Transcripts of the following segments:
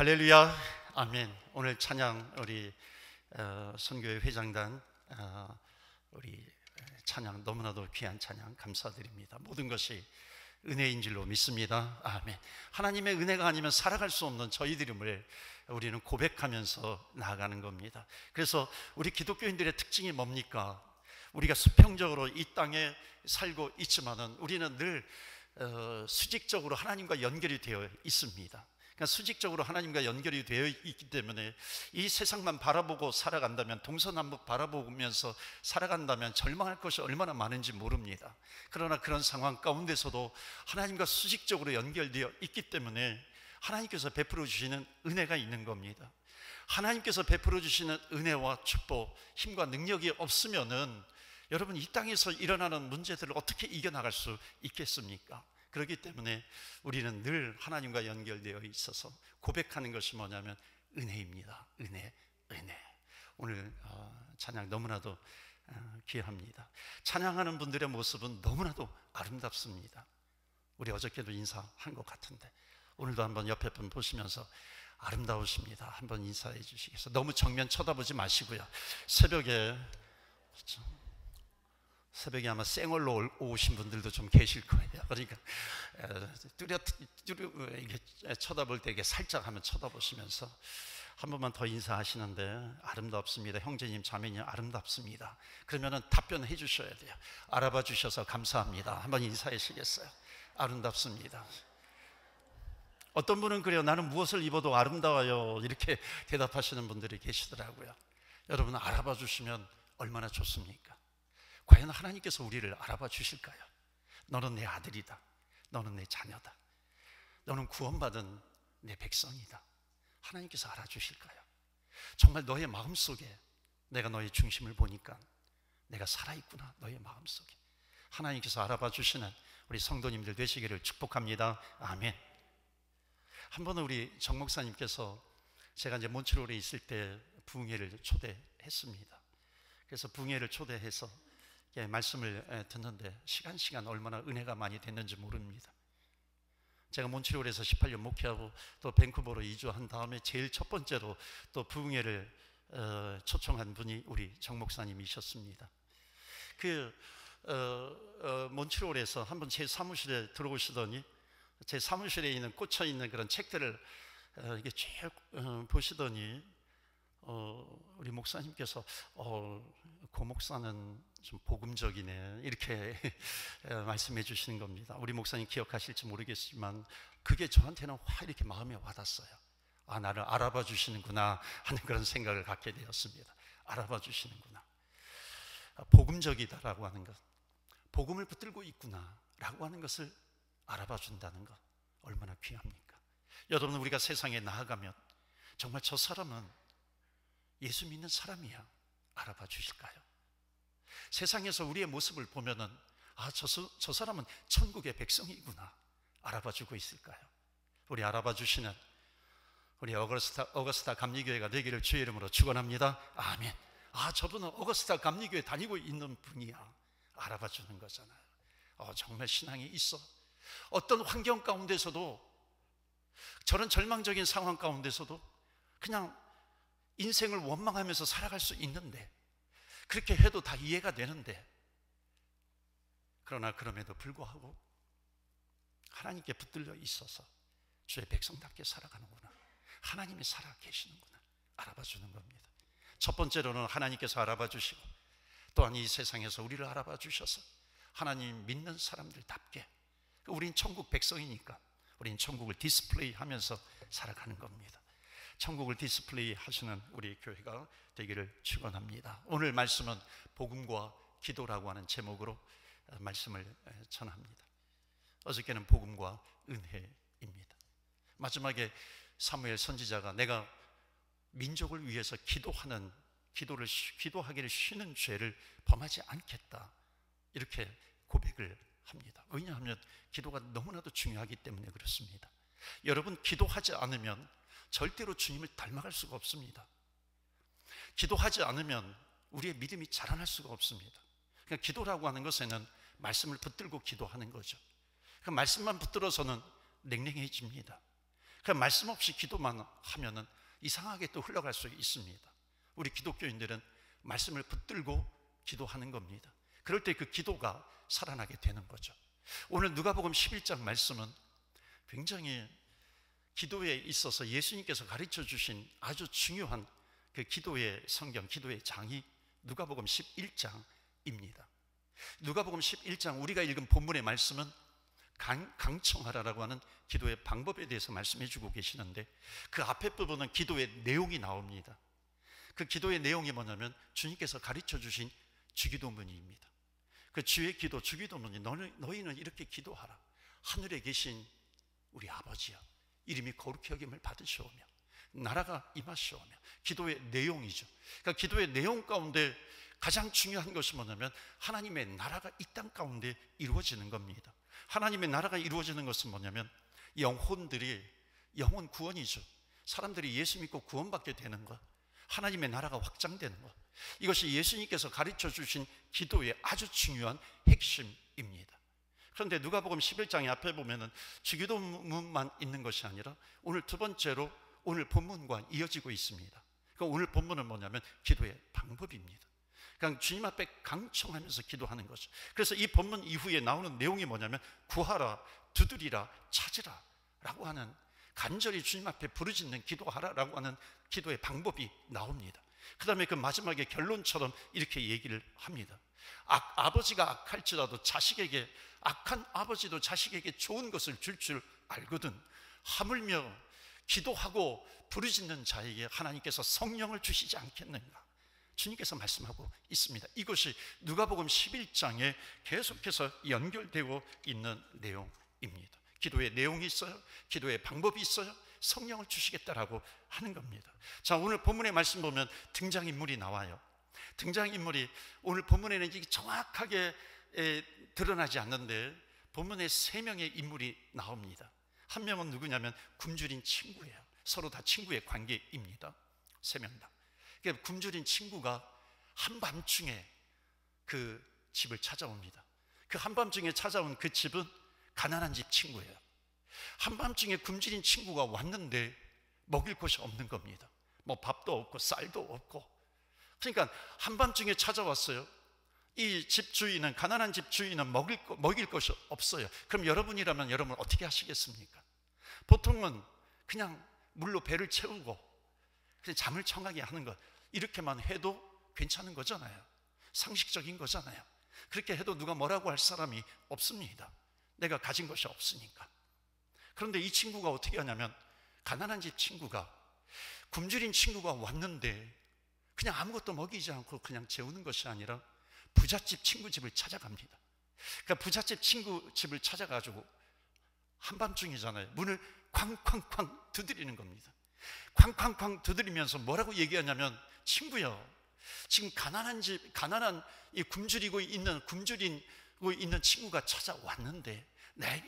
할렐루야, 아멘. 오늘 찬양 우리 선교회 회장단 우리 찬양 너무나도 귀한 찬양 감사드립니다. 모든 것이 은혜인 줄로 믿습니다. 아멘. 하나님의 은혜가 아니면 살아갈 수 없는 저희들임을 우리는 고백하면서 나아가는 겁니다. 그래서 우리 기독교인들의 특징이 뭡니까? 우리가 수평적으로 이 땅에 살고 있지만은 우리는 늘 수직적으로 하나님과 연결이 되어 있습니다. 그러니까 수직적으로 하나님과 연결이 되어 있기 때문에 이 세상만 바라보고 살아간다면, 동서남북 바라보면서 살아간다면 절망할 것이 얼마나 많은지 모릅니다. 그러나 그런 상황 가운데서도 하나님과 수직적으로 연결되어 있기 때문에 하나님께서 베풀어 주시는 은혜가 있는 겁니다. 하나님께서 베풀어 주시는 은혜와 축복, 힘과 능력이 없으면은 여러분, 이 땅에서 일어나는 문제들을 어떻게 이겨나갈 수 있겠습니까? 그렇기 때문에 우리는 늘 하나님과 연결되어 있어서 고백하는 것이 뭐냐면 은혜입니다. 은혜. 오늘 찬양 너무나도 귀합니다. 찬양하는 분들의 모습은 너무나도 아름답습니다. 우리 어저께도 인사한 것 같은데 오늘도 한번 옆에 분 보시면서 아름다우십니다. 한번 인사해 주시겠어요? 너무 정면 쳐다보지 마시고요. 새벽에 아마 생얼로 오신 분들도 좀 계실 거예요. 그러니까 이게 쳐다볼 때 이게 살짝 한번 쳐다보시면서 한 번만 더 인사하시는데 아름답습니다. 형제님, 자매님 아름답습니다. 그러면은 답변해 주셔야 돼요. 알아봐 주셔서 감사합니다. 한번 인사하시겠어요? 아름답습니다. 어떤 분은 그래요. 나는 무엇을 입어도 아름다워요. 이렇게 대답하시는 분들이 계시더라고요. 여러분, 알아봐 주시면 얼마나 좋습니까? 과연 하나님께서 우리를 알아봐 주실까요? 너는 내 아들이다. 너는 내 자녀다. 너는 구원받은 내 백성이다. 하나님께서 알아주실까요? 정말 너의 마음속에 내가 너의 중심을 보니까 내가 살아있구나. 너의 마음속에 하나님께서 알아봐 주시는 우리 성도님들 되시기를 축복합니다. 아멘. 한 번은 우리 정 목사님께서 제가 이제 몬트리올에 있을 때 부흥회를 초대했습니다. 그래서 부흥회를 초대해서 말씀을 듣는데 시간 얼마나 은혜가 많이 됐는지 모릅니다. 제가 몬트리올에서 18년 목회하고 또 밴쿠버로 이주한 다음에 제일 첫 번째로 또 부흥회를 초청한 분이 우리 정 목사님이셨습니다. 몬트리올에서 한번 제 사무실에 들어오시더니 제 사무실에 있는 꽂혀 있는 그런 책들을 이게 쭉 보시더니 우리 목사님께서 고 목사는 좀 복음적이네, 이렇게 말씀해 주시는 겁니다. 우리 목사님 기억하실지 모르겠지만 그게 저한테는 확 이렇게 마음에 와닿았어요. 아, 나를 알아봐 주시는구나 하는 그런 생각을 갖게 되었습니다. 알아봐 주시는구나. 복음적이다라고 하는 것, 복음을 붙들고 있구나 라고 하는 것을 알아봐 준다는 것 얼마나 귀합니까? 여러분, 우리가 세상에 나아가면 정말 저 사람은 예수 믿는 사람이야 알아봐 주실까요? 세상에서 우리의 모습을 보면은 저 사람은 천국의 백성이구나 알아봐 주고 있을까요? 우리 알아봐 주시는 우리 어거스타 감리교회가 되기를 주의 이름으로 축원합니다. 아멘. 저분은 어거스타 감리교회 다니고 있는 분이야 알아봐 주는 거잖아요. 정말 신앙이 있어. 어떤 환경 가운데서도, 저런 절망적인 상황 가운데서도 그냥 인생을 원망하면서 살아갈 수 있는데, 그렇게 해도 다 이해가 되는데, 그러나 그럼에도 불구하고 하나님께 붙들려 있어서 주의 백성답게 살아가는구나, 하나님이 살아 계시는구나 알아봐 주는 겁니다. 첫 번째로는 하나님께서 알아봐 주시고, 또한 이 세상에서 우리를 알아봐 주셔서 하나님 믿는 사람들답게, 우린 천국 백성이니까 우린 천국을 디스플레이 하면서 살아가는 겁니다. 천국을 디스플레이 하시는 우리 교회가 되기를 축원합니다. 오늘 말씀은 복음과 기도라고 하는 제목으로 말씀을 전합니다. 어저께는 복음과 은혜입니다. 마지막에 사무엘 선지자가 내가 민족을 위해서 기도하기를 쉬는 죄를 범하지 않겠다 이렇게 고백을 합니다. 왜냐하면 기도가 너무나도 중요하기 때문에 그렇습니다. 여러분, 기도하지 않으면 절대로 주님을 닮아갈 수가 없습니다. 기도하지 않으면 우리의 믿음이 자라날 수가 없습니다. 그러니까 기도라고 하는 것에는 말씀을 붙들고 기도하는 거죠. 그 말씀만 붙들어서는 냉랭해집니다. 그 말씀 없이 기도만 하면은 이상하게 또 흘러갈 수 있습니다. 우리 기독교인들은 말씀을 붙들고 기도하는 겁니다. 그럴 때 그 기도가 살아나게 되는 거죠. 오늘 누가복음 11장 말씀은 굉장히 기도에 있어서 예수님께서 가르쳐 주신 아주 중요한 그 기도의 성경, 기도의 장이 누가복음 11장입니다. 누가복음 11장 우리가 읽은 본문의 말씀은 강청하라라고 하는 기도의 방법에 대해서 말씀해 주고 계시는데, 그 앞에 부분은 기도의 내용이 나옵니다. 그 기도의 내용이 뭐냐면 주님께서 가르쳐 주신 주기도문입니다. 그 주의 기도, 주기도문이 너희는 이렇게 기도하라. 하늘에 계신 우리 아버지여, 이름이 거룩히 여김을 받으시오며 나라가 임하시오며. 기도의 내용이죠. 그러니까 기도의 내용 가운데 가장 중요한 것이 뭐냐면 하나님의 나라가 이 땅 가운데 이루어지는 겁니다. 하나님의 나라가 이루어지는 것은 뭐냐면 영혼 구원이죠. 사람들이 예수 믿고 구원받게 되는 것, 하나님의 나라가 확장되는 것, 이것이 예수님께서 가르쳐 주신 기도의 아주 중요한 핵심입니다. 그런데 누가복음 11장의 앞에 보면은 주기도문만 있는 것이 아니라 오늘 두 번째로 오늘 본문과 이어지고 있습니다. 그러니까 오늘 본문은 뭐냐면 기도의 방법입니다. 그냥 주님 앞에 강청하면서 기도하는 거죠. 그래서 이 본문 이후에 나오는 내용이 뭐냐면 구하라, 두드리라, 찾으라 라고 하는, 간절히 주님 앞에 부르짖는 기도하라 라고 하는 기도의 방법이 나옵니다. 그 다음에 그 마지막에 결론처럼 이렇게 얘기를 합니다. 아버지가 악할지라도 자식에게, 악한 아버지도 자식에게 좋은 것을 줄 알거든 하물며 기도하고 부르짖는 자에게 하나님께서 성령을 주시지 않겠는가, 주님께서 말씀하고 있습니다. 이것이 누가복음 11장에 계속해서 연결되고 있는 내용입니다. 기도의 내용이 있어요, 기도의 방법이 있어요, 성령을 주시겠다라고 하는 겁니다. 자, 오늘 본문의 말씀 보면 등장인물이 나와요. 등장인물이 오늘 본문에는 이게 정확하게 드러나지 않는데 본문에 3명의 인물이 나옵니다. 한 명은 누구냐면 굶주린 친구예요. 서로 다 친구의 관계입니다. 3명 다. 그러니까 굶주린 친구가 한밤중에 그 집을 찾아옵니다. 그 한밤중에 찾아온 그 집은 가난한 집 친구예요. 한밤중에 굶주린 친구가 왔는데 먹일 것이 없는 겁니다. 뭐 밥도 없고 쌀도 없고. 그러니까 한밤중에 찾아왔어요. 이 집 주인은, 가난한 집 주인은 먹일 것이 없어요. 그럼 여러분이라면 여러분 어떻게 하시겠습니까? 보통은 그냥 물로 배를 채우고 그냥 잠을 청하게 하는 것, 이렇게만 해도 괜찮은 거잖아요. 상식적인 거잖아요. 그렇게 해도 누가 뭐라고 할 사람이 없습니다. 내가 가진 것이 없으니까. 그런데 이 친구가 어떻게 하냐면, 가난한 집 친구가, 굶주린 친구가 왔는데 그냥 아무것도 먹이지 않고 그냥 재우는 것이 아니라 부잣집 친구 집을 찾아갑니다. 그러니까 부잣집 친구 집을 찾아가지고 한밤중이잖아요. 문을 쾅쾅쾅 두드리는 겁니다. 쾅쾅쾅 두드리면서 뭐라고 얘기하냐면, 친구여, 지금 가난한 이 굶주리고 있는 친구가 찾아왔는데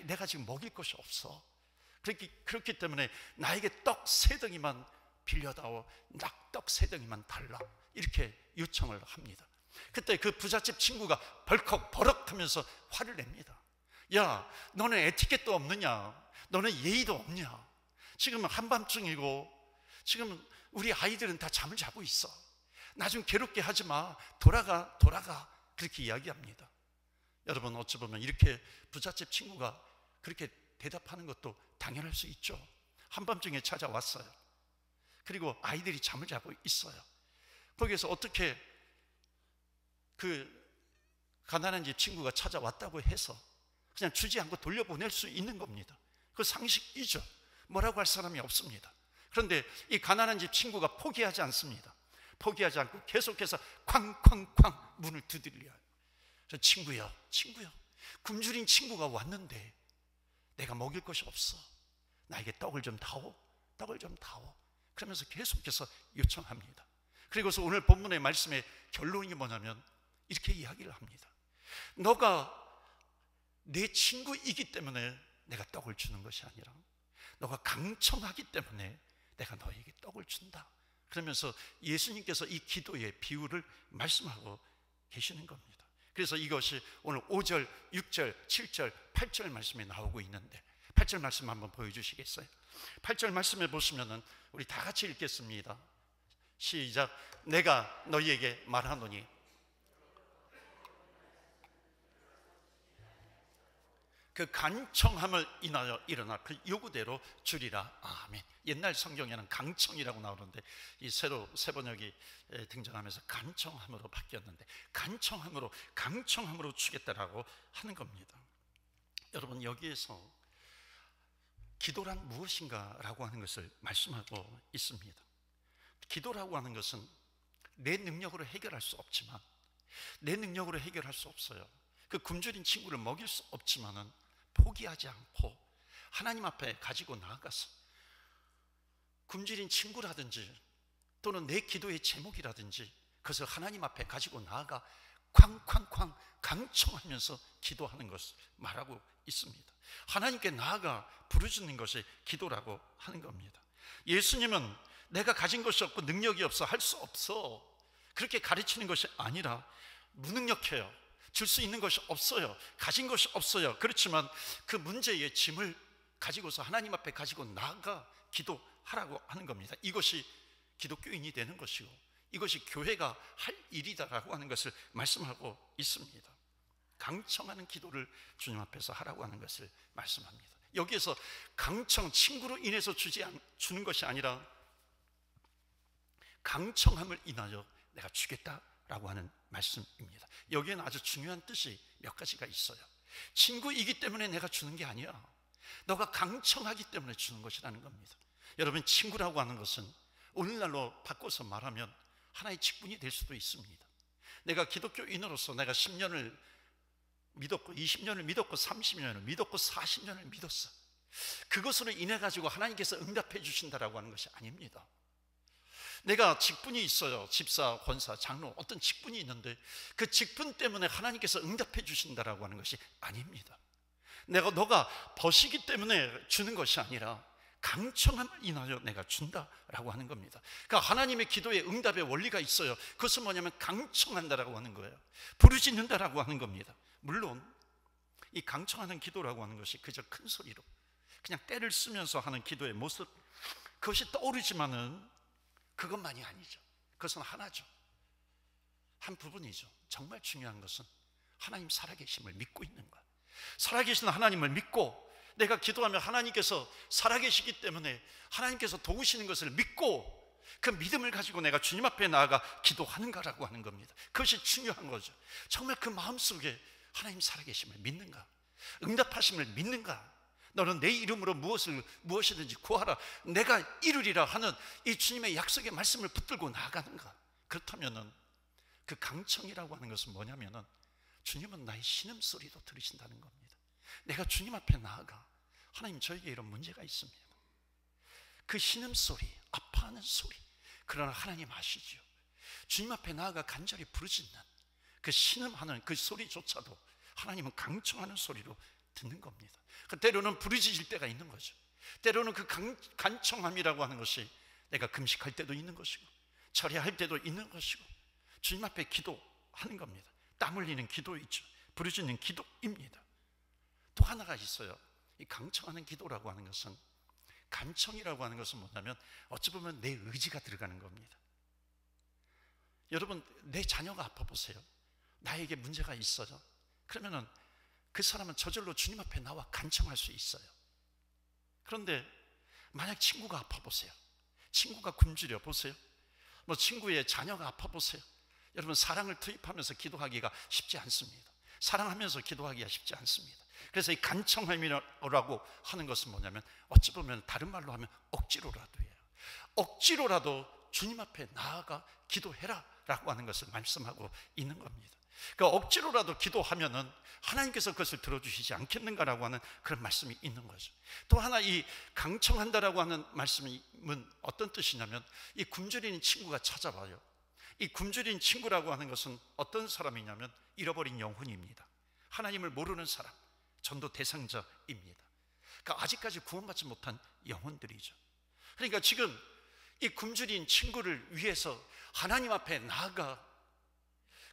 내가 지금 먹일 것이 없어. 그렇기 때문에 나에게 떡 3덩이만 빌려다오. 낙떡 3덩이만 달라. 이렇게 요청을 합니다. 그때 그 부잣집 친구가 벌컥 버럭하면서 화를 냅니다. 야, 너는 에티켓도 없느냐? 너는 예의도 없냐? 지금 한밤중이고 지금 우리 아이들은 다 잠을 자고 있어. 나 좀 괴롭게 하지 마. 돌아가. 그렇게 이야기합니다. 여러분, 어찌 보면 이렇게 부잣집 친구가 그렇게 대답하는 것도 당연할 수 있죠. 한밤중에 찾아왔어요. 그리고 아이들이 잠을 자고 있어요. 거기에서 어떻게 그 가난한 집 친구가 찾아왔다고 해서 그냥 주지 않고 돌려보낼 수 있는 겁니다. 그 상식이죠. 뭐라고 할 사람이 없습니다. 그런데 이 가난한 집 친구가 포기하지 않습니다. 포기하지 않고 계속해서 쾅쾅쾅 문을 두드려요. 친구야, 굶주린 친구가 왔는데 내가 먹일 것이 없어. 나에게 떡을 좀 다오. 그러면서 계속해서 요청합니다. 그리고서 오늘 본문의 말씀의 결론이 뭐냐면 이렇게 이야기를 합니다. 너가 내 친구이기 때문에 내가 떡을 주는 것이 아니라 너가 강청하기 때문에 내가 너에게 떡을 준다. 그러면서 예수님께서 이 기도의 비유를 말씀하고 계시는 겁니다. 그래서 이것이 오늘 5절, 6절, 7절, 8절 말씀에 나오고 있는데, 8절 말씀 한번 보여주시겠어요? 8절 말씀에 보시면은 우리 다 같이 읽겠습니다. 시작. 내가 너희에게 말하노니 그 간청함을 인하여 일어나 그 요구대로 주리라. 아멘. 옛날 성경에는 강청이라고 나오는데 이 새로 새 번역이 등장하면서 간청함으로 바뀌었는데, 강청함으로 주겠다라고 하는 겁니다. 여러분, 여기에서 기도란 무엇인가 라고 하는 것을 말씀하고 있습니다. 기도라고 하는 것은 내 능력으로 해결할 수 없지만, 내 능력으로 해결할 수 없어요. 그 굶주린 친구를 먹일 수 없지만은 포기하지 않고 하나님 앞에 가지고 나아가서 굶주린 친구라든지 또는 내 기도의 제목이라든지 그것을 하나님 앞에 가지고 나아가 쾅쾅쾅 강청하면서 기도하는 것을 말하고 있습니다. 하나님께 나아가 부르짖는 것이 기도라고 하는 겁니다. 예수님은 내가 가진 것이 없고 능력이 없어 할 수 없어 그렇게 가르치는 것이 아니라, 무능력해요, 줄 수 있는 것이 없어요, 가진 것이 없어요. 그렇지만 그 문제의 짐을 가지고서 하나님 앞에 가지고 나아가 기도하라고 하는 겁니다. 이것이 기독교인이 되는 것이고 이것이 교회가 할 일이다라고 하는 것을 말씀하고 있습니다. 강청하는 기도를 주님 앞에서 하라고 하는 것을 말씀합니다. 여기에서 강청, 친구로 인해서 주는 것이 아니라 강청함을 인하여 내가 주겠다라고 하는 말씀입니다. 여기에는 아주 중요한 뜻이 몇 가지가 있어요. 친구이기 때문에 내가 주는 게 아니야, 너가 강청하기 때문에 주는 것이라는 겁니다. 여러분, 친구라고 하는 것은 오늘날로 바꿔서 말하면 하나의 직분이 될 수도 있습니다. 내가 기독교인으로서 내가 10년을 믿었고 20년을 믿었고 30년을 믿었고 40년을 믿었어. 그것으로 인해 가지고 하나님께서 응답해 주신다라고 하는 것이 아닙니다. 내가 직분이 있어요. 집사, 권사, 장로, 어떤 직분이 있는데 그 직분 때문에 하나님께서 응답해 주신다라고 하는 것이 아닙니다. 너가 버시기 때문에 주는 것이 아니라 강청함을 인하여 내가 준다라고 하는 겁니다. 그러니까 하나님의 기도에 응답의 원리가 있어요. 그것은 뭐냐면 강청한다라고 하는 거예요. 부르짖는다라고 하는 겁니다. 물론 이 강청하는 기도라고 하는 것이 그저 큰 소리로 그냥 때를 쓰면서 하는 기도의 모습, 그것이 떠오르지만은 그것만이 아니죠. 그것은 하나죠. 한 부분이죠. 정말 중요한 것은 하나님 살아계심을 믿고 있는 거야. 살아계신 하나님을 믿고 내가 기도하면 하나님께서 살아계시기 때문에 하나님께서 도우시는 것을 믿고 그 믿음을 가지고 내가 주님 앞에 나아가 기도하는가라고 하는 겁니다. 그것이 중요한 거죠. 정말 그 마음속에 하나님 살아계심을 믿는가, 응답하심을 믿는가, 너는 내 이름으로 무엇이든지 구하라 내가 이루리라 하는 이 주님의 약속의 말씀을 붙들고 나아가는가. 그렇다면은 그 강청이라고 하는 것은 뭐냐면은 주님은 나의 신음소리도 들으신다는 겁니다. 내가 주님 앞에 나아가 하나님, 저에게 이런 문제가 있습니다. 그 신음소리, 아파하는 소리, 그러나 하나님 아시죠. 주님 앞에 나아가 간절히 부르짖는 그 신음하는 그 소리조차도 하나님은 강청하는 소리로 듣는 겁니다. 때로는 부르짖을 때가 있는 거죠. 때로는 그 간청함이라고 하는 것이 내가 금식할 때도 있는 것이고 절야할 때도 있는 것이고 주님 앞에 기도하는 겁니다. 땀 흘리는 기도이죠. 부르짖는 기도입니다. 또 하나가 있어요. 이 강청하는 기도라고 하는 것은, 간청이라고 하는 것은 뭐냐면 어찌 보면 내 의지가 들어가는 겁니다. 여러분, 내 자녀가 아파 보세요. 나에게 문제가 있어요. 그러면은 그 사람은 저절로 주님 앞에 나와 간청할 수 있어요. 그런데 만약 친구가 아파 보세요. 친구가 굶주려 보세요. 뭐 친구의 자녀가 아파 보세요. 여러분, 사랑을 투입하면서 기도하기가 쉽지 않습니다. 사랑하면서 기도하기가 쉽지 않습니다. 그래서 이 간청함이라고 하는 것은 뭐냐면 어찌 보면 다른 말로 하면 억지로라도 해요. 억지로라도 주님 앞에 나아가 기도해라 라고 하는 것을 말씀하고 있는 겁니다. 그러니까 억지로라도 기도하면은 하나님께서 그것을 들어주시지 않겠는가라고 하는 그런 말씀이 있는 거죠. 또 하나, 이 강청한다라고 하는 말씀은 어떤 뜻이냐면 이 굶주린 친구가 찾아와요. 이 굶주린 친구라고 하는 것은 어떤 사람이냐면 잃어버린 영혼입니다. 하나님을 모르는 사람, 전도 대상자입니다. 그러니까 아직까지 구원받지 못한 영혼들이죠. 그러니까 지금 이 굶주린 친구를 위해서 하나님 앞에 나아가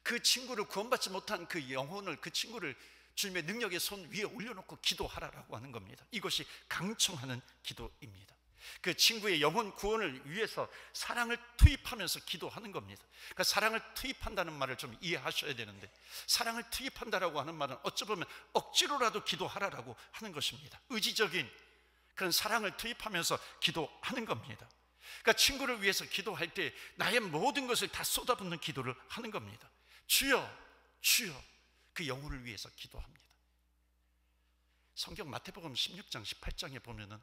그 친구를 구원받지 못한 그 영혼을, 그 친구를 주님의 능력의 손 위에 올려놓고 기도하라라고 하는 겁니다. 이것이 강청하는 기도입니다. 그 친구의 영혼 구원을 위해서 사랑을 투입하면서 기도하는 겁니다. 그러니까 사랑을 투입한다는 말을 좀 이해하셔야 되는데, 사랑을 투입한다라고 하는 말은 어찌 보면 억지로라도 기도하라라고 하는 것입니다. 의지적인 그런 사랑을 투입하면서 기도하는 겁니다. 그러니까 친구를 위해서 기도할 때 나의 모든 것을 다 쏟아붓는 기도를 하는 겁니다. 주여, 주여, 그 영혼을 위해서 기도합니다. 성경 마태복음 16장 18장에 보면은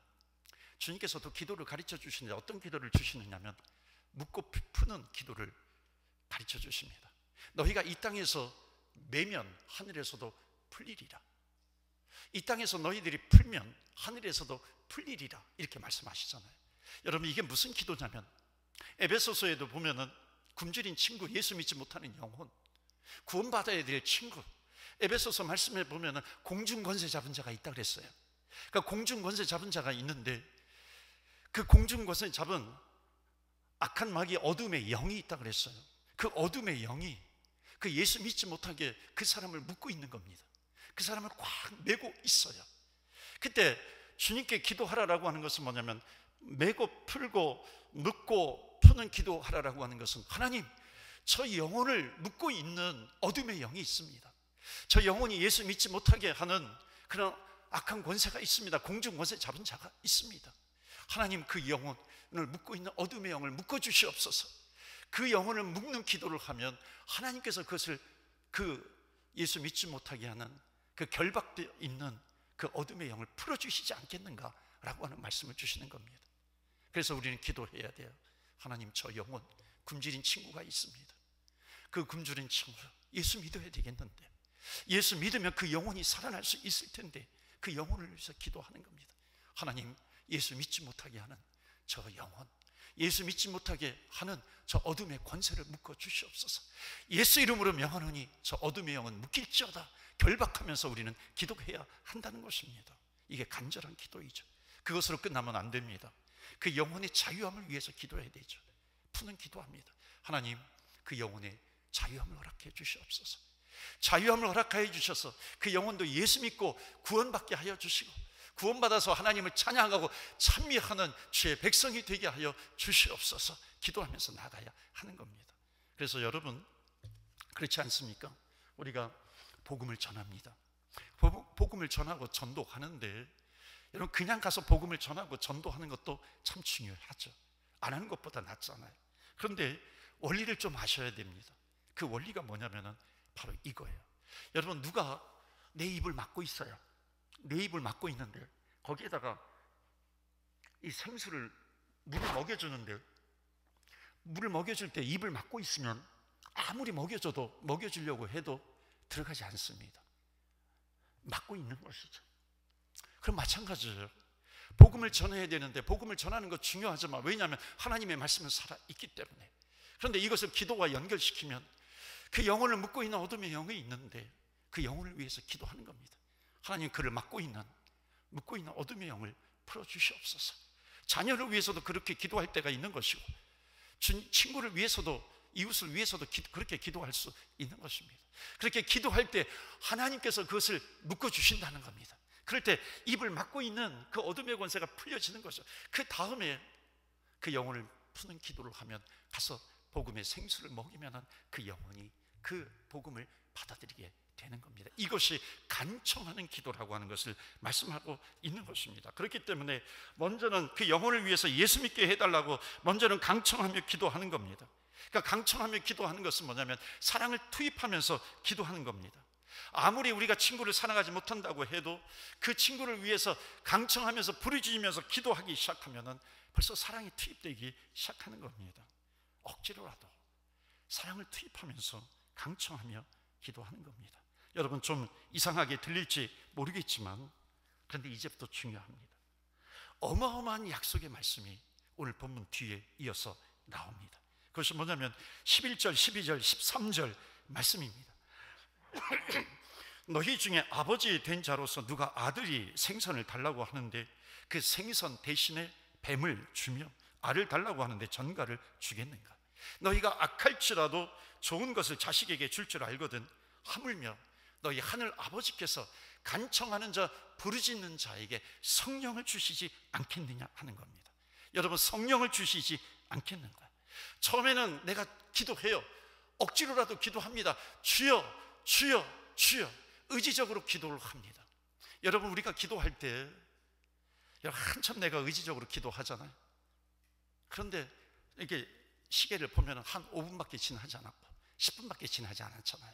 주님께서도 기도를 가르쳐 주시는데 어떤 기도를 주시느냐면 묻고 푸는 기도를 가르쳐 주십니다. 너희가 이 땅에서 매면 하늘에서도 풀리리라. 이 땅에서 너희들이 풀면 하늘에서도 풀리리라, 이렇게 말씀하시잖아요. 여러분, 이게 무슨 기도냐면 에베소서에도 보면은 굶주린 친구, 예수 믿지 못하는 영혼, 구원받아야 될 친구, 에베소서 말씀에 보면은 공중 권세 잡은 자가 있다 그랬어요. 그러니까 공중 권세 잡은 자가 있는데 그 공중 권세 잡은 악한 마귀 어둠의 영이 있다 그랬어요. 그 어둠의 영이 그 예수 믿지 못하게 그 사람을 묶고 있는 겁니다. 그 사람을 꽉 메고 있어요. 그때 주님께 기도하라라고 하는 것은 뭐냐면, 메고 풀고 묶고 푸는 기도하라라고 하는 것은, 하나님, 저 영혼을 묶고 있는 어둠의 영이 있습니다. 저 영혼이 예수 믿지 못하게 하는 그런 악한 권세가 있습니다. 공중 권세 잡은 자가 있습니다. 하나님, 그 영혼을 묶고 있는 어둠의 영을 묶어 주시옵소서. 그 영혼을 묶는 기도를 하면 하나님께서 그것을, 그 예수 믿지 못하게 하는 그 결박되어 있는 그 어둠의 영을 풀어주시지 않겠는가라고 하는 말씀을 주시는 겁니다. 그래서 우리는 기도해야 돼요. 하나님, 저 영혼, 굶주린 친구가 있습니다. 그 굶주린 친구 예수 믿어야 되겠는데, 예수 믿으면 그 영혼이 살아날 수 있을 텐데, 그 영혼을 위해서 기도하는 겁니다. 하나님, 예수 믿지 못하게 하는 저 영혼, 예수 믿지 못하게 하는 저 어둠의 권세를 묶어 주시옵소서. 예수 이름으로 명하노니 저 어둠의 영은 묶일지어다. 결박하면서 우리는 기도해야 한다는 것입니다. 이게 간절한 기도이죠. 그것으로 끝나면 안 됩니다. 그 영혼의 자유함을 위해서 기도해야 되죠. 푸는 기도합니다. 하나님, 그 영혼의 자유함을 허락해 주시옵소서. 자유함을 허락하여 주셔서 그 영혼도 예수 믿고 구원받게 하여 주시고, 구원받아서 하나님을 찬양하고 찬미하는 주의 백성이 되게 하여 주시옵소서. 기도하면서 나가야 하는 겁니다. 그래서 여러분, 그렇지 않습니까? 우리가 복음을 전합니다. 복음을 전하고 전도하는데, 여러분, 그냥 가서 복음을 전하고 전도하는 것도 참 중요하죠. 안 하는 것보다 낫잖아요. 그런데 원리를 좀 아셔야 됩니다. 그 원리가 뭐냐면은 바로 이거예요. 여러분, 누가 내 입을 막고 있어요. 내 입을 막고 있는데 거기에다가 이 생수를, 물을 먹여주는데, 물을 먹여줄 때 입을 막고 있으면 아무리 먹여주려고 해도 들어가지 않습니다. 막고 있는 것이죠. 그럼 마찬가지예요. 복음을 전해야 되는데 복음을 전하는 것 중요하지만, 왜냐하면 하나님의 말씀은 살아있기 때문에. 그런데 이것을 기도와 연결시키면 그 영혼을 묶고 있는 어둠의 영이 있는데 그 영혼을 위해서 기도하는 겁니다. 하나님, 그를 묶고 있는 어둠의 영을 풀어주시옵소서. 자녀를 위해서도 그렇게 기도할 때가 있는 것이고, 친구를 위해서도, 이웃을 위해서도 그렇게 기도할 수 있는 것입니다. 그렇게 기도할 때 하나님께서 그것을 묶어주신다는 겁니다. 그럴 때 입을 막고 있는 그 어둠의 권세가 풀려지는 거죠. 그 다음에 그 영혼을 푸는 기도를 하면, 가서 복음의 생수를 먹이면 그 영혼이 그 복음을 받아들이게 되는 겁니다. 이것이 간청하는 기도라고 하는 것을 말씀하고 있는 것입니다. 그렇기 때문에 먼저는 그 영혼을 위해서 예수 믿게 해달라고 먼저는 강청하며 기도하는 겁니다. 그러니까 강청하며 기도하는 것은 뭐냐면 사랑을 투입하면서 기도하는 겁니다. 아무리 우리가 친구를 사랑하지 못한다고 해도 그 친구를 위해서 강청하면서 부르짖으면서 기도하기 시작하면 벌써 사랑이 투입되기 시작하는 겁니다. 억지로라도 사랑을 투입하면서 강청하며 기도하는 겁니다. 여러분, 좀 이상하게 들릴지 모르겠지만, 그런데 이제부터 중요합니다. 어마어마한 약속의 말씀이 오늘 본문 뒤에 이어서 나옵니다. 그것이 뭐냐면 11절, 12절, 13절 말씀입니다. 너희 중에 아버지 된 자로서 누가 아들이 생선을 달라고 하는데 그 생선 대신에 뱀을 주며 알을 달라고 하는데 전갈을 주겠는가? 너희가 악할지라도 좋은 것을 자식에게 줄 줄 알거든 하물며 너희 하늘 아버지께서 간청하는 자, 부르짖는 자에게 성령을 주시지 않겠느냐 하는 겁니다. 여러분, 성령을 주시지 않겠는가? 처음에는 내가 기도해요. 억지로라도 기도합니다. 주여, 주여, 주여. 의지적으로 기도를 합니다. 여러분, 우리가 기도할 때 한참 내가 의지적으로 기도하잖아요. 그런데 이렇게 시계를 보면 한 5분밖에 지나지 않았고 10분밖에 지나지 않았잖아요.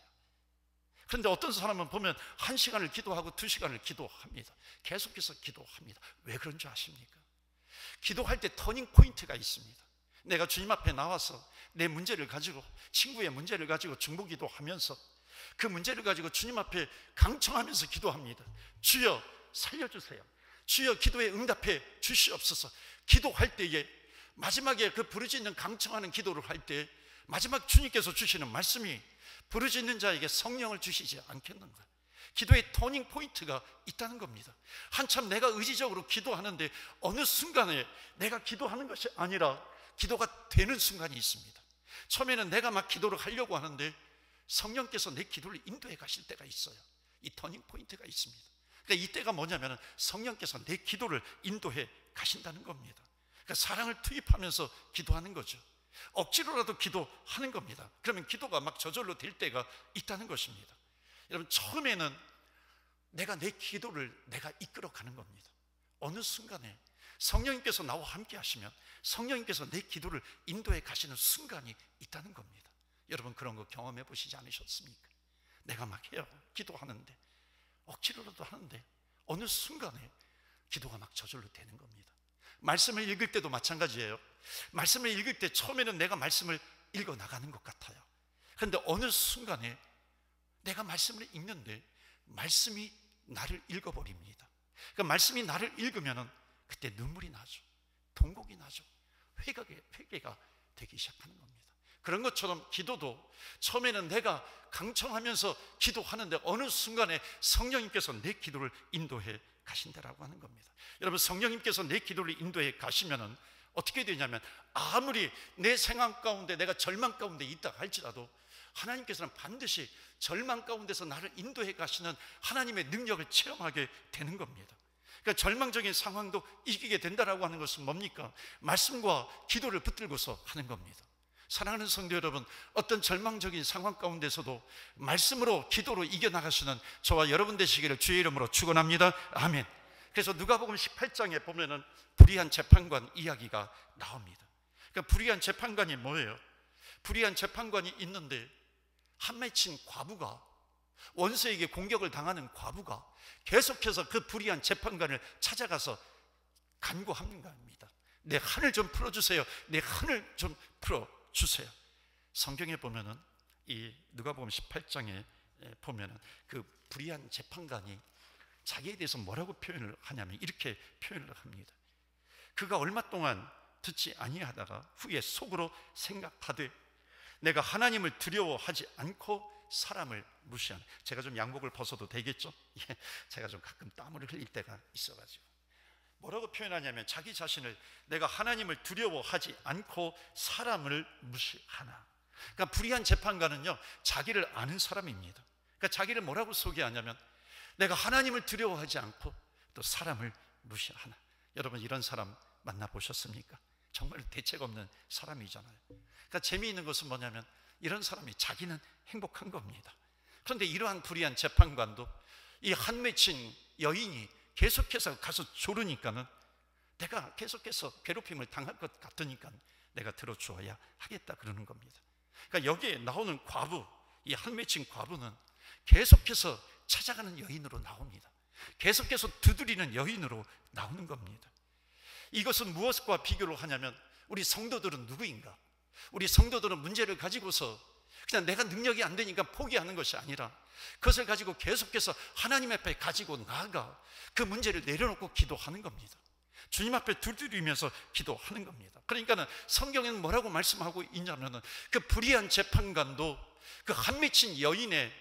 그런데 어떤 사람은 보면 1시간을 기도하고 2시간을 기도합니다. 계속해서 기도합니다. 왜 그런 줄 아십니까? 기도할 때 터닝 포인트가 있습니다. 내가 주님 앞에 나와서 내 문제를 가지고, 친구의 문제를 가지고 중보기도하면서 그 문제를 가지고 주님 앞에 강청하면서 기도합니다. 주여 살려주세요. 주여 기도에 응답해 주시옵소서. 기도할 때에 마지막에 그 부르짖는 강청하는 기도를 할 때 마지막 주님께서 주시는 말씀이 부르짖는 자에게 성령을 주시지 않겠는가? 기도의 터닝 포인트가 있다는 겁니다. 한참 내가 의지적으로 기도하는데 어느 순간에 내가 기도하는 것이 아니라 기도가 되는 순간이 있습니다. 처음에는 내가 막 기도를 하려고 하는데 성령께서 내 기도를 인도해 가실 때가 있어요. 이 터닝 포인트가 있습니다. 그러니까 이때가 뭐냐면 성령께서 내 기도를 인도해 가신다는 겁니다. 그러니까 사랑을 투입하면서 기도하는 거죠. 억지로라도 기도하는 겁니다. 그러면 기도가 막 저절로 될 때가 있다는 것입니다. 여러분, 처음에는 내가 내 기도를 내가 이끌어가는 겁니다. 어느 순간에 성령님께서 나와 함께 하시면 성령님께서 내 기도를 인도해 가시는 순간이 있다는 겁니다. 여러분, 그런 거 경험해 보시지 않으셨습니까? 내가 막 해요. 기도하는데 억지로라도 하는데 어느 순간에 기도가 막 저절로 되는 겁니다. 말씀을 읽을 때도 마찬가지예요. 말씀을 읽을 때 처음에는 내가 말씀을 읽어 나가는 것 같아요. 그런데 어느 순간에 내가 말씀을 읽는데 말씀이 나를 읽어버립니다. 그러니까 말씀이 나를 읽으면 그때 눈물이 나죠. 통곡이 나죠. 회개가 되기 시작하는 겁니다. 그런 것처럼 기도도 처음에는 내가 강청하면서 기도하는데 어느 순간에 성령님께서 내 기도를 인도해 가신다라고 하는 겁니다. 여러분, 성령님께서 내 기도를 인도해 가시면은 어떻게 되냐면 아무리 내 생각 가운데 내가 절망 가운데 있다 할지라도 하나님께서는 반드시 절망 가운데서 나를 인도해 가시는 하나님의 능력을 체험하게 되는 겁니다. 그러니까 절망적인 상황도 이기게 된다라고 하는 것은 뭡니까? 말씀과 기도를 붙들고서 하는 겁니다. 사랑하는 성도 여러분, 어떤 절망적인 상황 가운데서도 말씀으로 기도로 이겨나가시는 저와 여러분 되시기를 주의 이름으로 축원합니다. 아멘. 그래서 누가복음 18장에 보면은 불의한 재판관 이야기가 나옵니다. 그러니까 불의한 재판관이 뭐예요? 불의한 재판관이 있는데 한 맺힌 과부가, 원수에게 공격을 당하는 과부가 계속해서 그 불의한 재판관을 찾아가서 간구하는 겁니다. 내 한을 좀 풀어주세요. 내 한을 좀 풀어주세요. 성경에 보면은 이 누가복음 18장에 보면은 그 불의한 재판관이 자기에 대해서 뭐라고 표현을 하냐면 이렇게 표현을 합니다. 그가 얼마 동안 듣지 아니하다가 후에 속으로 생각하되 내가 하나님을 두려워하지 않고 사람을 무시하는, 제가 좀 양복을 벗어도 되겠죠? 제가 좀 가끔 땀을 흘릴 때가 있어가지고 뭐라고 표현하냐면 자기 자신을 내가 하나님을 두려워하지 않고 사람을 무시하나. 그러니까 불의한 재판관은요 자기를 아는 사람입니다. 그러니까 자기를 뭐라고 소개하냐면 내가 하나님을 두려워하지 않고 또 사람을 무시하나. 여러분, 이런 사람 만나보셨습니까? 정말 대책 없는 사람이잖아요. 그러니까 재미있는 것은 뭐냐면 이런 사람이 자기는 행복한 겁니다. 그런데 이러한 불의한 재판관도 이 한 맺힌 여인이 계속해서 가서 조르니까는 내가 계속해서 괴롭힘을 당할 것 같으니까 내가 들어주어야 하겠다 그러는 겁니다. 그러니까 여기에 나오는 과부, 이 한 맺힌 과부는 계속해서 찾아가는 여인으로 나옵니다. 계속해서 두드리는 여인으로 나오는 겁니다. 이것은 무엇과 비교를 하냐면 우리 성도들은 누구인가? 우리 성도들은 문제를 가지고서 그냥 내가 능력이 안 되니까 포기하는 것이 아니라 그것을 가지고 계속해서 하나님 앞에 가지고 나아가 그 문제를 내려놓고 기도하는 겁니다. 주님 앞에 두드리면서 기도하는 겁니다. 그러니까는 성경에는 뭐라고 말씀하고 있냐면은 그 불의한 재판관도 그 한 맺힌 여인의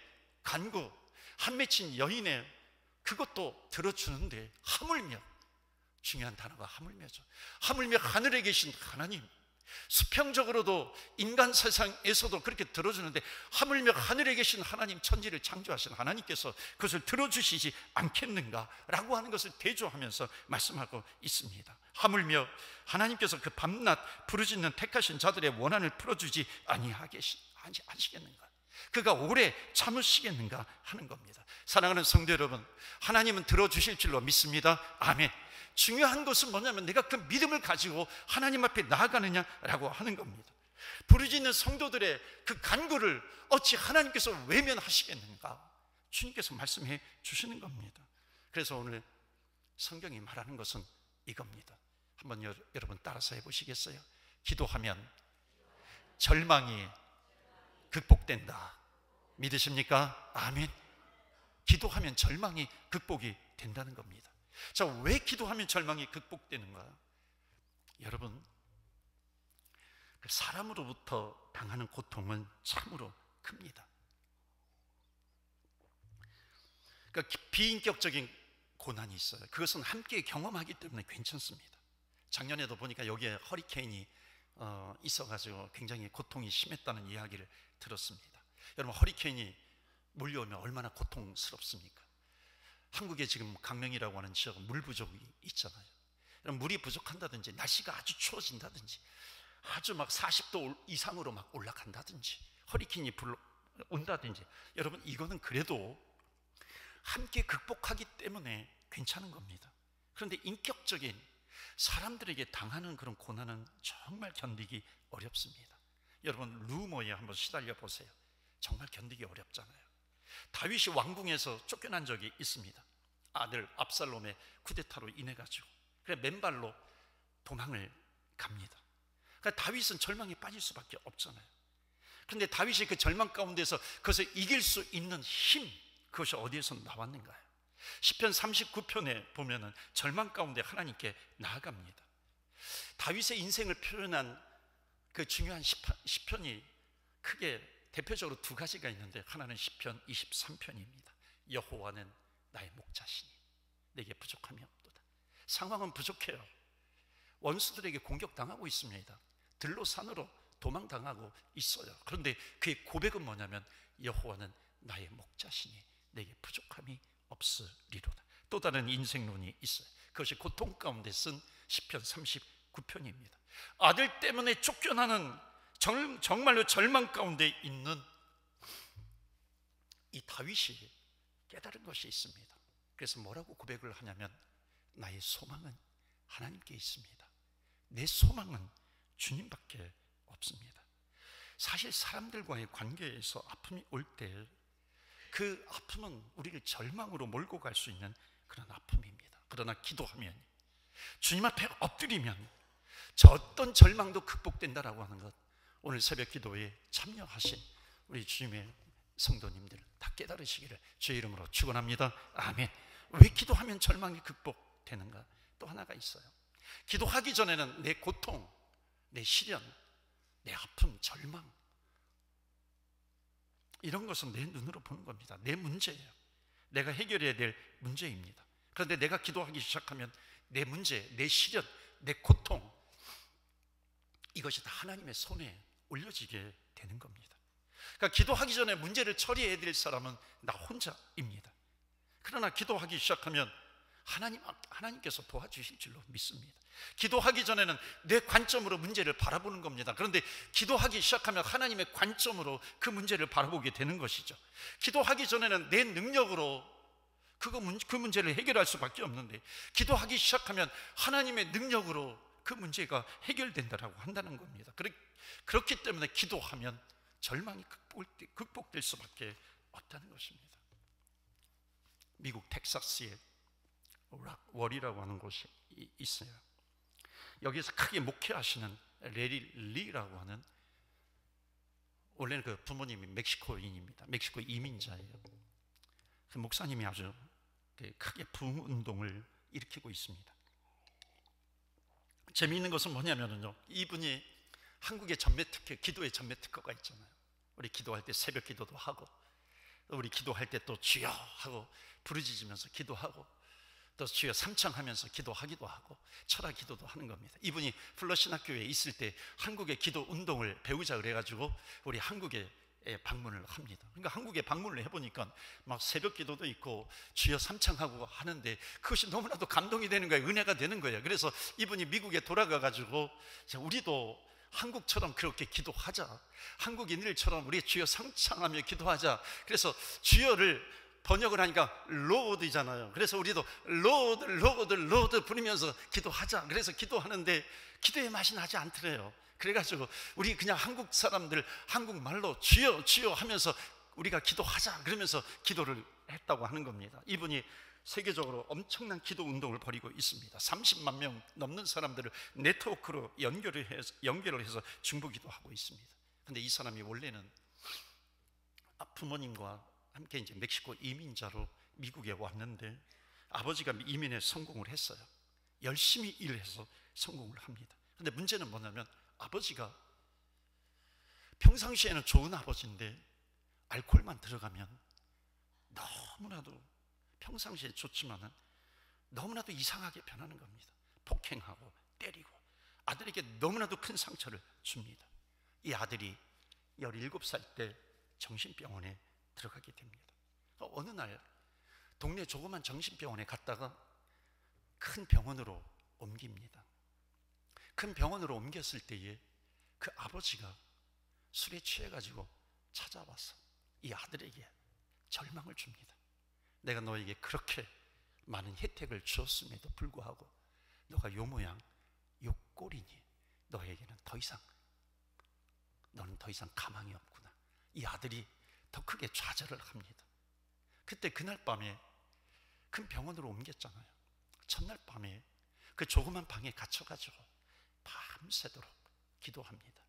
간구, 한 맺힌 여인의 그것도 들어주는데 하물며, 중요한 단어가 하물며죠. 하물며 하늘에 계신 하나님, 수평적으로도 인간 세상에서도 그렇게 들어주는데 하물며 하늘에 계신 하나님, 천지를 창조하신 하나님께서 그것을 들어주시지 않겠는가라고 하는 것을 대조하면서 말씀하고 있습니다. 하물며 하나님께서 그 밤낮 부르짖는 택하신 자들의 원한을 풀어주지 아니하시겠는가, 그가 오래 참으시겠는가 하는 겁니다. 사랑하는 성도 여러분, 하나님은 들어주실 줄로 믿습니다. 아멘. 중요한 것은 뭐냐면 내가 그 믿음을 가지고 하나님 앞에 나아가느냐라고 하는 겁니다. 부르짖는 성도들의 그 간구를 어찌 하나님께서 외면하시겠는가, 주님께서 말씀해 주시는 겁니다. 그래서 오늘 성경이 말하는 것은 이겁니다. 한번 여러분 따라서 해보시겠어요? 기도하면 절망이 극복된다. 믿으십니까? 아멘. 기도하면 절망이 극복이 된다는 겁니다. 자, 왜 기도하면 절망이 극복되는가? 여러분, 사람으로부터 당하는 고통은 참으로 큽니다. 그러니까 비인격적인 고난이 있어요. 그것은 함께 경험하기 때문에 괜찮습니다. 작년에도 보니까 여기에 허리케인이 있어가지고 굉장히 고통이 심했다는 이야기를 들었습니다. 여러분, 허리케인이 몰려오면 얼마나 고통스럽습니까? 한국에 지금 강릉이라고 하는 지역은 물 부족이 있잖아요. 물이 부족한다든지, 날씨가 아주 추워진다든지, 아주 막 40도 이상으로 막 올라간다든지, 허리케인이 온다든지, 여러분, 이거는 그래도 함께 극복하기 때문에 괜찮은 겁니다. 그런데 인격적인 사람들에게 당하는 그런 고난은 정말 견디기 어렵습니다. 여러분, 루머에 한번 시달려 보세요. 정말 견디기 어렵잖아요. 다윗이 왕궁에서 쫓겨난 적이 있습니다. 아들 압살롬의 쿠데타로 인해 가지고 그래 맨발로 도망을 갑니다. 그러니까 다윗은 절망에 빠질 수밖에 없잖아요. 그런데 다윗이 그 절망 가운데서 그것을 이길 수 있는 힘, 그것이 어디에서 나왔는가요? 시편 39편에 보면은 절망 가운데 하나님께 나아갑니다. 다윗의 인생을 표현한 그 중요한 시편이 크게 대표적으로 두 가지가 있는데, 하나는 시편 23편입니다. 여호와는 나의 목자시니 내게 부족함이 없도다. 상황은 부족해요. 원수들에게 공격당하고 있습니다. 들로 산으로 도망당하고 있어요. 그런데 그의 고백은 뭐냐면 여호와는 나의 목자시니 내게 부족함이 없으리로다. 또 다른 인생론이 있어요. 그것이 고통 가운데 쓴 시편 39편입니다. 아들 때문에 쫓겨나는 정말로 절망 가운데 있는 이 다윗이 깨달은 것이 있습니다. 그래서 뭐라고 고백을 하냐면, 나의 소망은 하나님께 있습니다. 내 소망은 주님밖에 없습니다. 사실 사람들과의 관계에서 아픔이 올 때 그 아픔은 우리를 절망으로 몰고 갈 수 있는 그런 아픔입니다. 그러나 기도하면, 주님 앞에 엎드리면 저 어떤 절망도 극복된다라고 하는 것, 오늘 새벽 기도에 참여하신 우리 주님의 성도님들 다 깨달으시기를 주의 이름으로 축원합니다. 아멘. 왜 기도하면 절망이 극복되는가? 또 하나가 있어요. 기도하기 전에는 내 고통, 내 시련, 내 아픔, 절망, 이런 것은 내 눈으로 보는 겁니다. 내 문제예요. 내가 해결해야 될 문제입니다. 그런데 내가 기도하기 시작하면 내 문제, 내 시련, 내 고통, 이것이 다 하나님의 손에 올려지게 되는 겁니다. 그러니까 기도하기 전에 문제를 처리해야 될 사람은 나 혼자입니다. 그러나 기도하기 시작하면 하나님께서 도와주실 줄로 믿습니다. 기도하기 전에는 내 관점으로 문제를 바라보는 겁니다. 그런데 기도하기 시작하면 하나님의 관점으로 그 문제를 바라보게 되는 것이죠. 기도하기 전에는 내 능력으로 그 문제를 해결할 수밖에 없는데, 기도하기 시작하면 하나님의 능력으로 그 문제가 해결된다라고 한다는 겁니다. 그렇기 때문에 기도하면 절망이 극복될 수밖에 없다는 것입니다. 미국 텍사스에 락월이라고 하는 곳이 있어요. 여기서 크게 목회하시는 레리 리라고 하는, 원래는 그 부모님이 멕시코인입니다. 멕시코 이민자예요. 그 목사님이 아주 크게 부흥 운동을 일으키고 있습니다. 재미있는 것은 뭐냐면요, 이분이 한국의 전매 특허, 기도의 전매 특허가 있잖아요. 우리 기도할 때 새벽 기도도 하고, 우리 기도할 때 또 주여 하고 부르짖으면서 기도하고, 또 주여 삼창하면서 기도하기도 하고 철학 기도도 하는 겁니다. 이분이 플러시나교회에 있을 때 한국의 기도 운동을 배우자 그래가지고 우리 한국에 방문을 합니다. 그러니까 한국에 방문을 해보니까 막 새벽 기도도 있고 주여 삼창하고 하는데 그것이 너무나도 감동이 되는 거예요. 은혜가 되는 거예요. 그래서 이분이 미국에 돌아가가지고 우리도 한국처럼 그렇게 기도하자, 한국인들처럼 우리 주여 삼창하며 기도하자. 그래서 주여를 번역을 하니까 로드잖아요. 그래서 우리도 로드 로드 로드 부르면서 기도하자. 그래서 기도하는데 기도의 맛이 나지 않더래요. 그래가지고 우리 그냥 한국 사람들 한국말로 주여 주여 하면서 우리가 기도하자 그러면서 기도를 했다고 하는 겁니다. 이분이 세계적으로 엄청난 기도 운동을 벌이고 있습니다. 30만 명 넘는 사람들을 네트워크로 연결을 해서 중보기도 하고 있습니다. 근데 이 사람이 원래는 부모님과 함께 이제 멕시코 이민자로 미국에 왔는데 아버지가 이민에 성공을 했어요. 열심히 일해서 성공을 합니다. 근데 문제는 뭐냐면 아버지가 평상시에는 좋은 아버지인데 알코올만 들어가면 너무나도 평상시에 좋지만은 너무나도 이상하게 변하는 겁니다. 폭행하고 때리고 아들에게 너무나도 큰 상처를 줍니다. 이 아들이 17살 때 정신병원에 들어가게 됩니다. 어느 날 동네 조그만 정신병원에 갔다가 큰 병원으로 옮깁니다. 큰 병원으로 옮겼을 때에 그 아버지가 술에 취해가지고 찾아와서 이 아들에게 절망을 줍니다. 내가 너에게 그렇게 많은 혜택을 주었음에도 불구하고 너가 요 모양 요 꼴이니 너에게는 너는 더 이상 가망이 없구나. 이 아들이 더 크게 좌절을 합니다. 그때 그날 밤에 큰 병원으로 옮겼잖아요. 첫날 밤에 그 조그만 방에 갇혀가지고 밤새도록 기도합니다.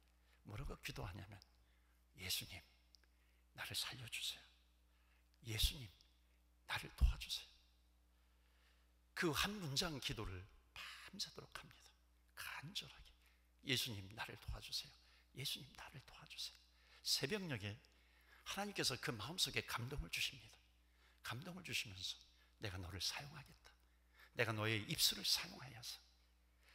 뭐라고 기도하냐면 예수님 나를 살려주세요. 예수님 나를 도와주세요. 그 한 문장 기도를 밤새도록 합니다. 간절하게 예수님 나를 도와주세요. 예수님 나를 도와주세요. 새벽녘에 하나님께서 그 마음속에 감동을 주십니다. 감동을 주시면서 내가 너를 사용하겠다. 내가 너의 입술을 사용하여서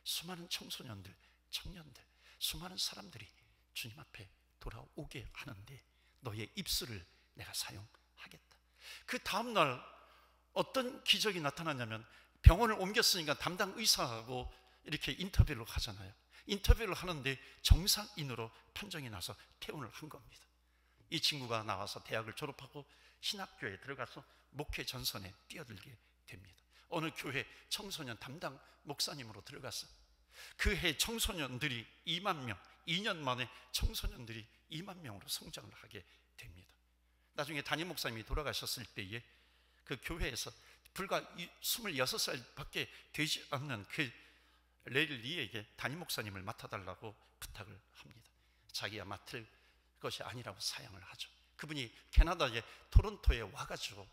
수많은 청소년들, 청년들, 수많은 사람들이 주님 앞에 돌아오게 하는데 너의 입술을 내가 사용하겠다. 그 다음날 어떤 기적이 나타나냐면 병원을 옮겼으니까 담당 의사하고 이렇게 인터뷰를 하잖아요. 인터뷰를 하는데 정상인으로 판정이 나서 퇴원을 한 겁니다. 이 친구가 나와서 대학을 졸업하고 신학교에 들어가서 목회 전선에 뛰어들게 됩니다. 어느 교회 청소년 담당 목사님으로 들어가서 그 해 청소년들이 2만 명, 2년 만에 청소년들이 2만 명으로 성장을 하게 됩니다. 나중에 담임 목사님이 돌아가셨을 때에 그 교회에서 불과 26살밖에 되지 않는 그 레일리에게 담임 목사님을 맡아달라고 부탁을 합니다. 자기가 맡을 것이 아니라고 사양을 하죠. 그분이 캐나다의 토론토에 와가지고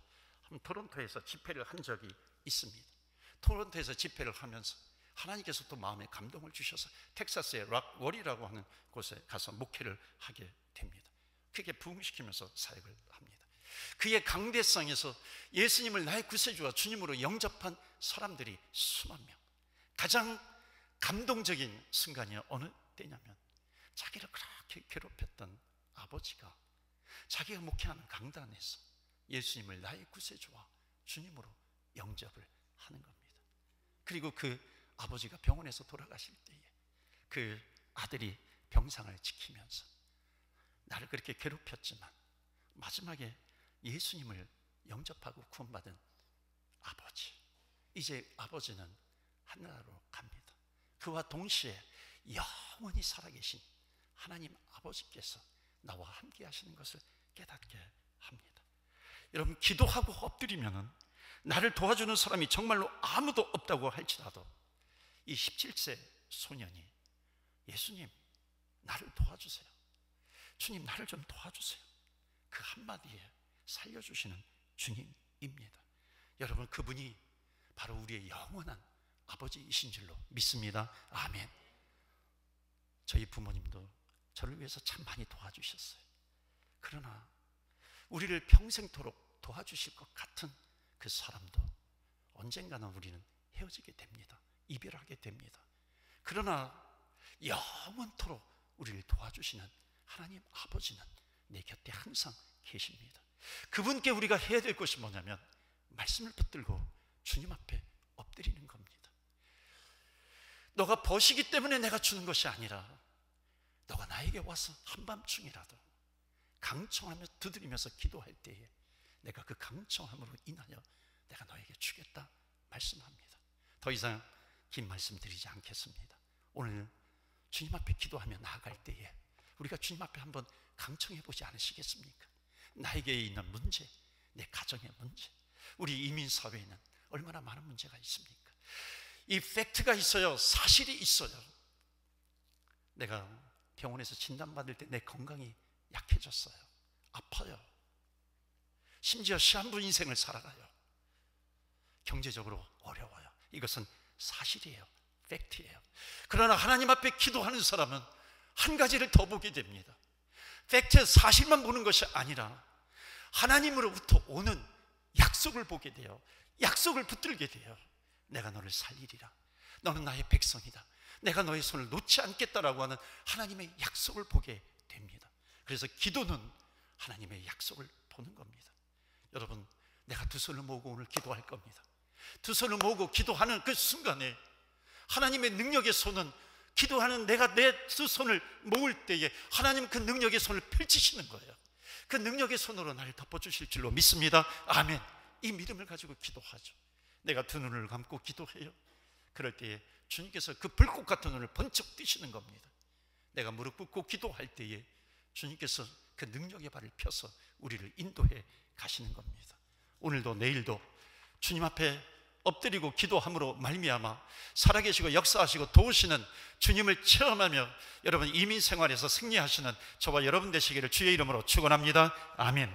토론토에서 집회를 한 적이 있습니다. 토론토에서 집회를 하면서 하나님께서 또 마음에 감동을 주셔서 텍사스의 락월이라고 하는 곳에 가서 목회를 하게 됩니다. 크게 부흥시키면서 사역을 합니다. 그의 강대상에서 예수님을 나의 구세주와 주님으로 영접한 사람들이 수만 명. 가장 감동적인 순간이 어느 때냐면 자기를 그렇게 괴롭혔던 아버지가 자기가 목회하는 강단에서 예수님을 나의 구세주와 주님으로 영접을 하는 겁니다. 그리고 그 아버지가 병원에서 돌아가실 때에 그 아들이 병상을 지키면서 나를 그렇게 괴롭혔지만 마지막에 예수님을 영접하고 구원받은 아버지, 이제 아버지는 하늘나라로 갑니다. 그와 동시에 영원히 살아계신 하나님 아버지께서 나와 함께 하시는 것을 깨닫게 합니다. 여러분, 기도하고 엎드리면은 나를 도와주는 사람이 정말로 아무도 없다고 할지라도 이 17세 소년이 예수님 나를 도와주세요, 주님 나를 좀 도와주세요, 그 한마디에 살려주시는 주님입니다. 여러분, 그분이 바로 우리의 영원한 아버지이신 줄로 믿습니다. 아멘. 저희 부모님도 저를 위해서 참 많이 도와주셨어요. 그러나 우리를 평생토록 도와주실 것 같은 그 사람도 언젠가는 우리는 헤어지게 됩니다. 이별하게 됩니다. 그러나 영원토록 우리를 도와주시는 하나님 아버지는 내 곁에 항상 계십니다. 그분께 우리가 해야 될 것이 뭐냐면 말씀을 붙들고 주님 앞에 엎드리는 겁니다. 너가 버시기 때문에 내가 주는 것이 아니라 너가 나에게 와서 한밤중이라도 강청하며 두드리면서 기도할 때에 내가 그 강청함으로 인하여 내가 너에게 주겠다 말씀합니다. 더 이상 긴 말씀 드리지 않겠습니다. 오늘 주님 앞에 기도하며 나아갈 때에 우리가 주님 앞에 한번 강청해 보지 않으시겠습니까? 나에게 있는 문제, 내 가정의 문제, 우리 이민사회에는 얼마나 많은 문제가 있습니까? 이 팩트가 있어요. 사실이 있어요. 내가 병원에서 진단받을 때 내 건강이 약해졌어요. 아파요. 심지어 시한부 인생을 살아가요. 경제적으로 어려워요. 이것은 사실이에요. 팩트예요. 그러나 하나님 앞에 기도하는 사람은 한 가지를 더 보게 됩니다. 팩트, 사실만 보는 것이 아니라 하나님으로부터 오는 약속을 보게 돼요. 약속을 붙들게 돼요. 내가 너를 살리리라. 너는 나의 백성이다. 내가 너의 손을 놓지 않겠다라고 하는 하나님의 약속을 보게 됩니다. 그래서 기도는 하나님의 약속을 보는 겁니다. 여러분, 내가 두 손을 모으고 오늘 기도할 겁니다. 두 손을 모으고 기도하는 그 순간에 하나님의 능력의 손은 기도하는 내가 내 두 손을 모을 때에 하나님 그 능력의 손을 펼치시는 거예요. 그 능력의 손으로 나를 덮어주실 줄로 믿습니다. 아멘. 이 믿음을 가지고 기도하죠. 내가 두 눈을 감고 기도해요. 그럴 때에 주님께서 그 불꽃 같은 눈을 번쩍 뜨시는 겁니다. 내가 무릎 꿇고 기도할 때에 주님께서 그 능력의 발을 펴서 우리를 인도해 가시는 겁니다. 오늘도 내일도 주님 앞에 엎드리고 기도함으로 말미암아 살아계시고 역사하시고 도우시는 주님을 체험하며 여러분 이민 생활에서 승리하시는 저와 여러분 되시기를 주의 이름으로 축원합니다. 아멘.